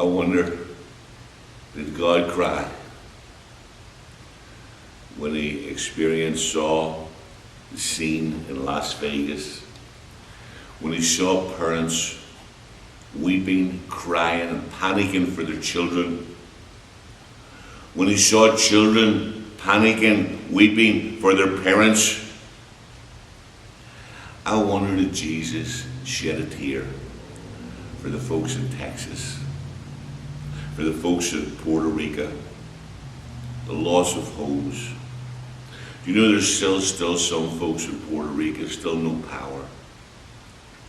I wonder, did God cry when he saw the scene in Las Vegas, when he saw parents weeping, crying, and panicking for their children, when he saw children panicking, weeping for their parents? I wonder, did Jesus shed a tear for the folks in Texas, for the folks in Puerto Rico, the loss of homes? Do you know there's still some folks in Puerto Rico, still no power?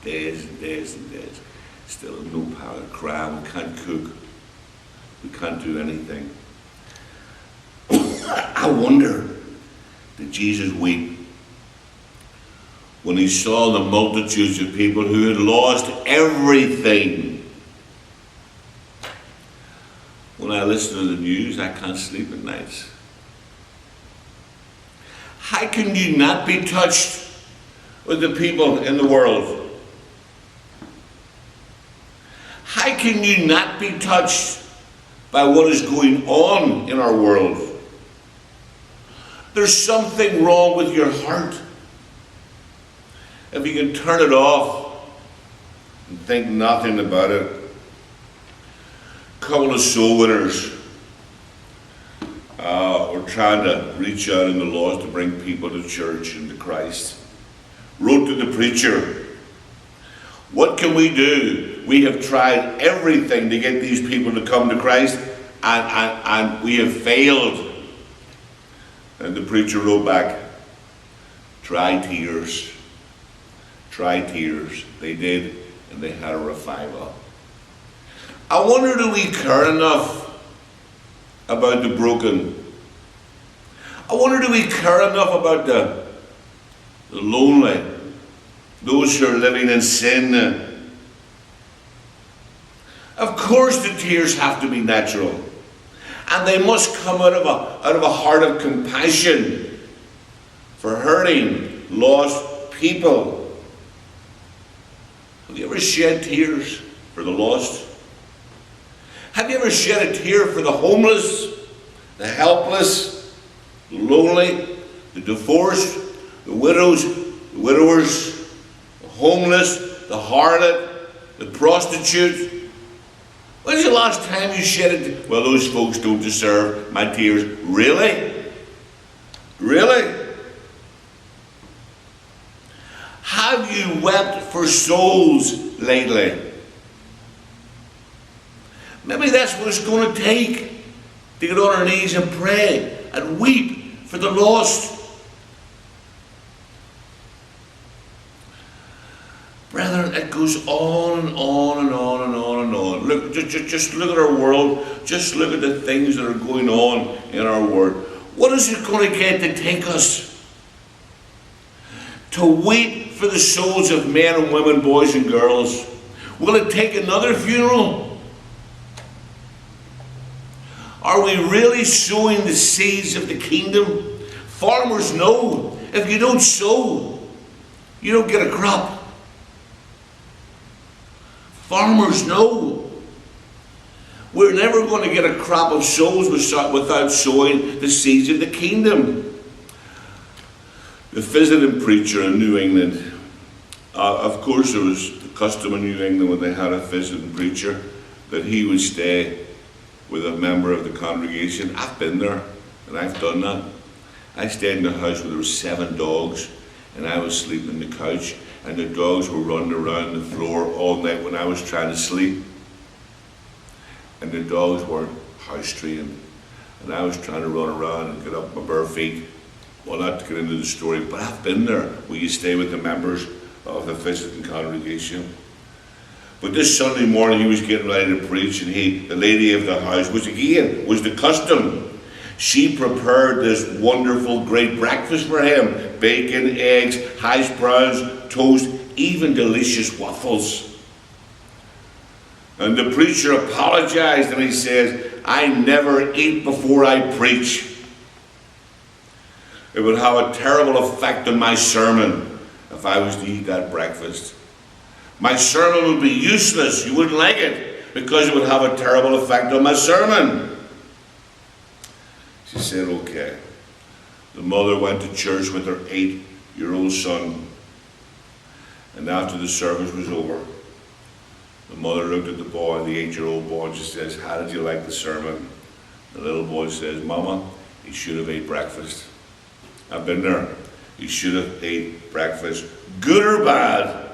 Days and days and days. Still no power. Crying, we can't cook. We can't do anything. I wonder, did Jesus weep when he saw the multitudes of people who had lost everything? When I listen to the news, I can't sleep at nights. How can you not be touched with the people in the world? How can you not be touched by what is going on in our world? There's something wrong with your heart. If you can turn it off and think nothing about it. A couple of soul winners were trying to reach out in the lost to bring people to church and to Christ. Wrote to the preacher, what can we do? We have tried everything to get these people to come to Christ, and we have failed. And the preacher wrote back, try tears. Try tears. They did, and they had a revival. I wonder, do we care enough about the broken? I wonder, do we care enough about the lonely, those who are living in sin? Of course the tears have to be natural, and they must come out of a heart of compassion for hurting, lost people. Have you ever shed tears for the lost? Have you ever shed a tear for the homeless, the helpless, the lonely, the divorced, the widows, the widowers, the homeless, the harlot, the prostitute? When's the last time you shed it? Well, those folks don't deserve my tears. Really? Really? Have you wept for souls lately? Maybe that's what it's going to take to get on our knees and pray and weep for the lost. Brethren, it goes on and on and on and on and on. Look, just look at our world. Just look at the things that are going on in our world. What is it going to get to take us to weep for the souls of men and women, boys and girls? Will it take another funeral? Are we really sowing the seeds of the kingdom? Farmers know, if you don't sow, you don't get a crop. Farmers know. We're never going to get a crop of souls without sowing the seeds of the kingdom. The visiting preacher in New England, of course there was the custom in New England when they had a visiting preacher that he would stay with a member of the congregation. I've been there and I've done that. I stayed in the house where there were 7 dogs and I was sleeping on the couch, and the dogs were running around the floor all night when I was trying to sleep. And the dogs weren't house trained, and I was trying to run around and get up my bare feet. Well, not to get into the story, but I've been there where you stay with the members of the visiting congregation. But this Sunday morning he was getting ready to preach, and the lady of the house, was the custom. She prepared this wonderful, great breakfast for him. Bacon, eggs, hash browns, toast, even delicious waffles. And the preacher apologized and he says, I never eat before I preach. It would have a terrible effect on my sermon if I was to eat that breakfast. My sermon would be useless. You wouldn't like it. because it would have a terrible effect on my sermon. She said, okay. The mother went to church with her 8-year-old son. And after the service was over, the mother looked at the boy, the 8-year-old boy, and she says, how did you like the sermon? The little boy says, Mama, he should have ate breakfast. I've been there. He should have ate breakfast. Good or bad,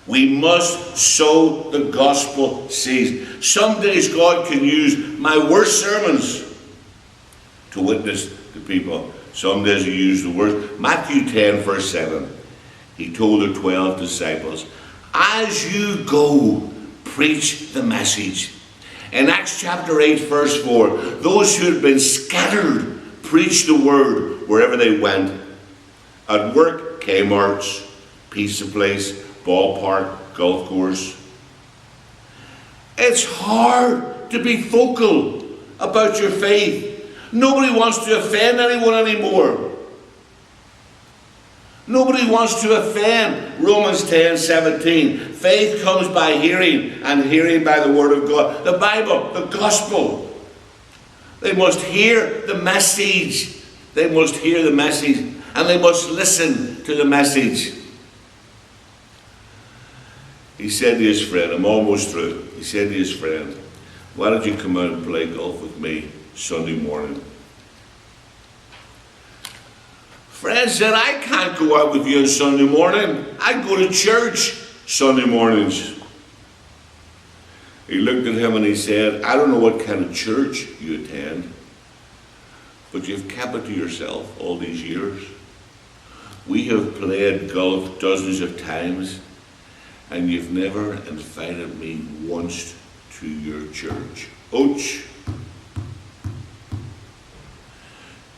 we must sow the gospel seeds. Some days God can use my worst sermons to witness to people. Some days he used the worst. Matthew 10, verse 7. He told the 12 disciples, as you go, preach the message. In Acts chapter 8, verse 4, those who had been scattered preached the word wherever they went. At work, Kmart's, pizza place, ballpark, golf course. It's hard to be vocal about your faith. Nobody wants to offend anyone anymore. Nobody wants to offend. Romans 10:17. Faith comes by hearing, and hearing by the word of God. The Bible, the gospel. They must hear the message. They must hear the message, and they must listen to the message. He said to his friend, I'm almost through. He said to his friend, why don't you come out and play golf with me Sunday morning? Friend said, I can't go out with you on Sunday morning. I go to church Sunday mornings. He looked at him and he said, I don't know what kind of church you attend, but you've kept it to yourself all these years. We have played golf dozens of times, and you've never invited me once to your church. Ouch.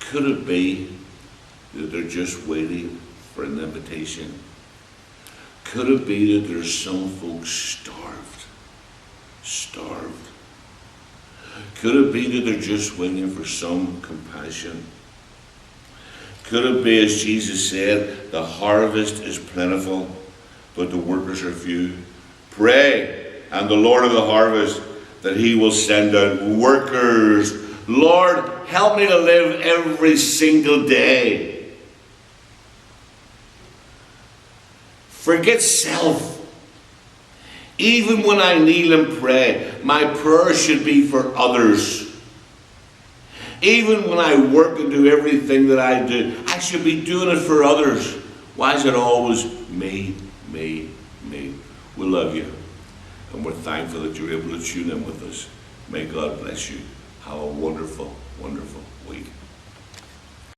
Could it be that they're just waiting for an invitation? Could it be that there's some folks starved? Could it be that they're just waiting for some compassion? Could it be, as Jesus said, the harvest is plentiful, but the workers are few? Pray, and the Lord of the harvest, that he will send out workers. Lord, help me to live every single day. Forget self. Even when I kneel and pray, my prayer should be for others. Even when I work and do everything that I do, I should be doing it for others. Why is it always me, me, me? We love you, and we're thankful that you're able to tune in with us. May God bless you. Have a wonderful, wonderful